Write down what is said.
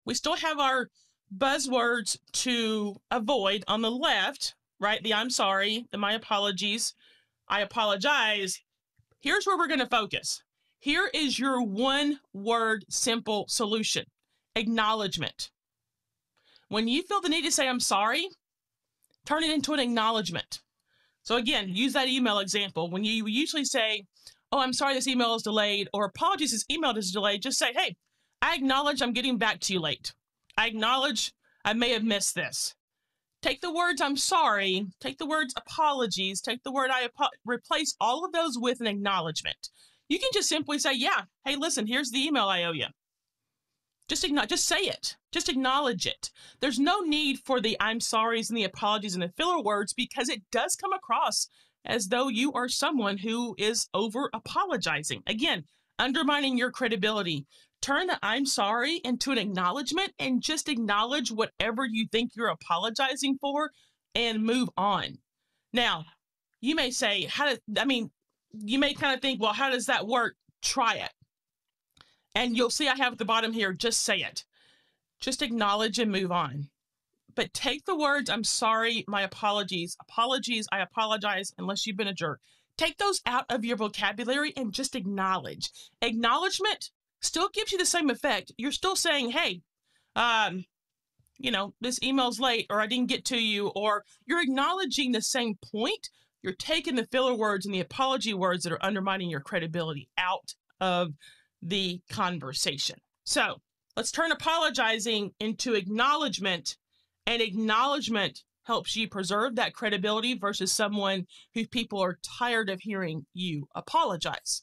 We still have our buzzwords to avoid on the left, right? The I'm sorry, the my apologies, I apologize. Here's where we're going to focus. Here is your one word simple solution. Acknowledgement. When you feel the need to say I'm sorry, turn it into an acknowledgement. So again, use that email example. When you usually say, oh, I'm sorry this email is delayed, or apologies, this email is delayed, just say, hey, I acknowledge I'm getting back to you late. I acknowledge I may have missed this. Take the words I'm sorry, take the words apologies, take the word replace all of those with an acknowledgement. You can just simply say, yeah, hey, listen, here's the email I owe you. Just say it. Just acknowledge it. There's no need for the I'm sorries and the apologies and the filler words, because it does come across as though you are someone who is over apologizing. Again, undermining your credibility. Turn the I'm sorry into an acknowledgement and just acknowledge whatever you think you're apologizing for and move on. Now, you may say, you may kind of think, well, how does that work? Try it. And you'll see I have at the bottom here, just say it. Just acknowledge and move on. But take the words, I'm sorry, my apologies, I apologize, unless you've been a jerk. Take those out of your vocabulary and just acknowledge. Acknowledgement still gives you the same effect. You're still saying, hey, this email's late, or I didn't get to you, or you're acknowledging the same point. You're taking the filler words and the apology words that are undermining your credibility out of the conversation. So let's turn apologizing into acknowledgement, and acknowledgement helps you preserve that credibility versus someone who people are tired of hearing you apologize.